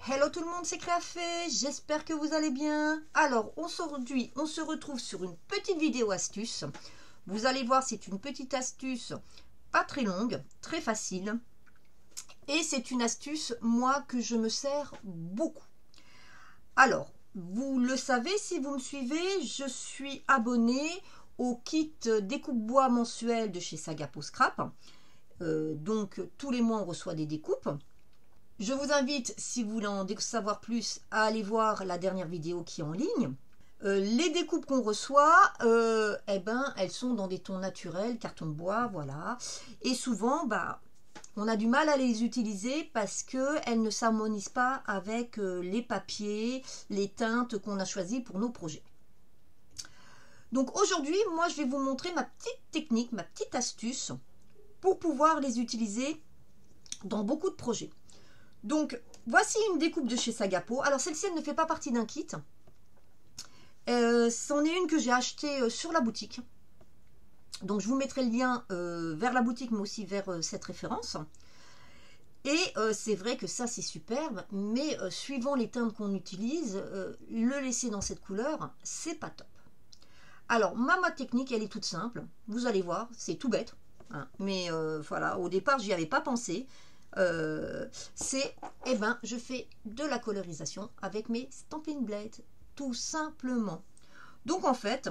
Hello tout le monde, c'est Créafait, j'espère que vous allez bien. Alors aujourd'hui, on se retrouve sur une petite vidéo astuce. Vous allez voir, c'est une petite astuce pas très longue, très facile. Et c'est une astuce, moi, que je me sers beaucoup. Alors, vous le savez, si vous me suivez, je suis abonnée au kit découpe-bois mensuel de chez Sagapo Scrap. Donc, tous les mois, on reçoit des découpes. Je vous invite, si vous voulez en savoir plus, à aller voir la dernière vidéo qui est en ligne. Les découpes qu'on reçoit, elles sont dans des tons naturels, carton de bois, voilà. Et souvent, on a du mal à les utiliser parce qu'elles ne s'harmonisent pas avec les papiers, les teintes qu'on a choisies pour nos projets. Donc aujourd'hui, moi, je vais vous montrer ma petite technique, ma petite astuce pour pouvoir les utiliser dans beaucoup de projets. Donc, voici une découpe de chez Sagapo. Alors, celle-ci, elle ne fait pas partie d'un kit. C'en est une que j'ai achetée sur la boutique. Donc, je vous mettrai le lien vers la boutique, mais aussi vers cette référence. Et c'est vrai que ça, c'est superbe. Mais suivant les teintes qu'on utilise, le laisser dans cette couleur, c'est pas top. Alors, ma technique, elle est toute simple. Vous allez voir, c'est tout bête. Hein. Mais voilà, au départ, j'y avais pas pensé. Je fais de la colorisation avec mes Stampin' Blade, tout simplement. Donc en fait,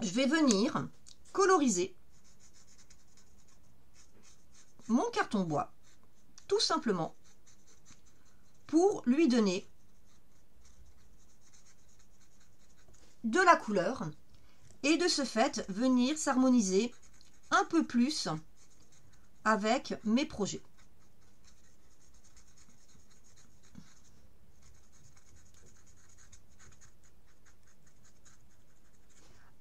je vais venir coloriser mon carton bois, tout simplement, pour lui donner de la couleur et de ce fait venir s'harmoniser un peu plus avec mes projets.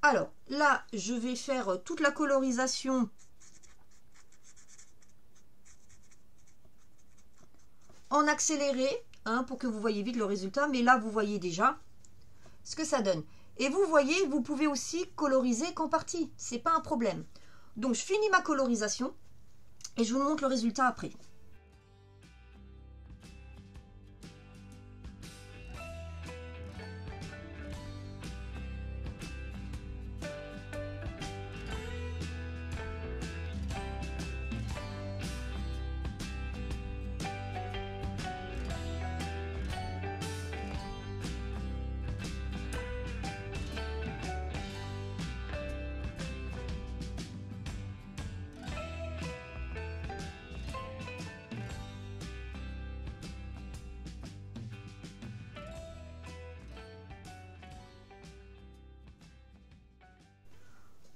Alors là, je vais faire toute la colorisation en accéléré, hein, pour que vous voyez vite le résultat. Mais là, vous voyez déjà ce que ça donne. Et vous voyez, vous pouvez aussi coloriser qu'en partie. C'est pas un problème. Donc, je finis ma colorisation et je vous montre le résultat après.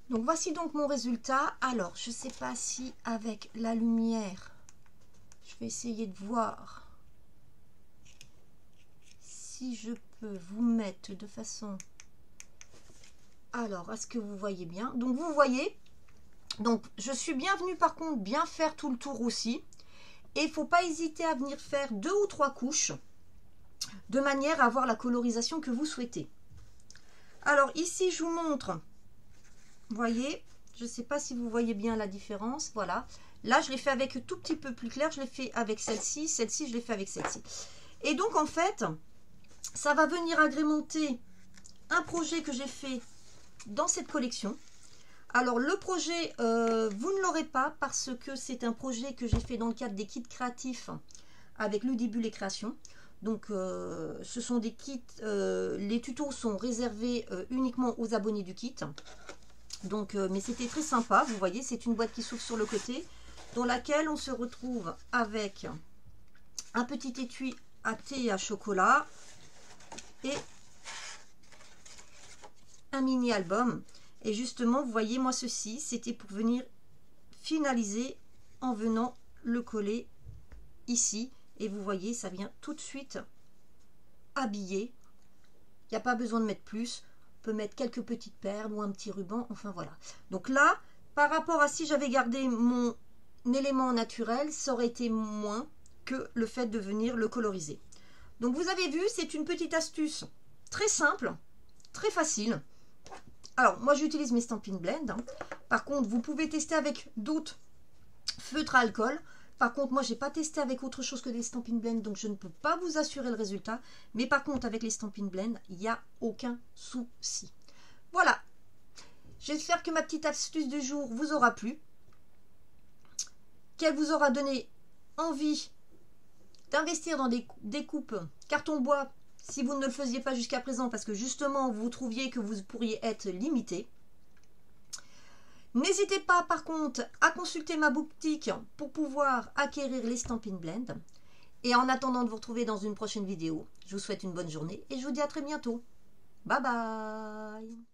Donc voici donc mon résultat. Alors je ne sais pas si avec la lumière, je vais essayer de voir si je peux vous mettre de façon, alors à ce que vous voyez bien. Donc vous voyez, donc je suis bienvenue par contre bien faire tout le tour aussi. Et il ne faut pas hésiter à venir faire 2 ou 3 couches de manière à avoir la colorisation que vous souhaitez. Alors ici je vous montre. Vous voyez, je ne sais pas si vous voyez bien la différence. Voilà. Là, je l'ai fait avec tout petit peu plus clair. Je l'ai fait avec celle-ci. Celle-ci, je l'ai fait avec celle-ci. Et donc, en fait, ça va venir agrémenter un projet que j'ai fait dans cette collection. Alors, le projet, vous ne l'aurez pas parce que c'est un projet que j'ai fait dans le cadre des kits créatifs avec Ludibule et Création. Donc, ce sont des kits, les tutos sont réservés uniquement aux abonnés du kit. Donc, mais c'était très sympa, vous voyez, c'est une boîte qui s'ouvre sur le côté, dans laquelle on se retrouve avec un petit étui à thé et à chocolat et un mini album. Et justement, vous voyez, moi ceci, c'était pour venir finaliser en venant le coller ici. Et vous voyez, ça vient tout de suite habiller. Il n'y a pas besoin de mettre plus. Peut mettre quelques petites perles ou un petit ruban, enfin voilà. Donc là, par rapport à si j'avais gardé mon élément naturel, ça aurait été moins que le fait de venir le coloriser. Donc vous avez vu, c'est une petite astuce très simple très facile. Alors, moi, j'utilise mes Stampin' Blend. Hein. Par contre, vous pouvez tester avec d'autres feutres à alcool. Par contre, moi, je n'ai pas testé avec autre chose que des Stampin' Blend, donc je ne peux pas vous assurer le résultat. Mais par contre, avec les Stampin' Blend, il n'y a aucun souci. Voilà. J'espère que ma petite astuce du jour vous aura plu. Qu'elle vous aura donné envie d'investir dans des découpes carton bois si vous ne le faisiez pas jusqu'à présent parce que justement vous trouviez que vous pourriez être limité. N'hésitez pas par contre à consulter ma boutique pour pouvoir acquérir les Stampin' Blend. Et en attendant de vous retrouver dans une prochaine vidéo, je vous souhaite une bonne journée et je vous dis à très bientôt. Bye bye.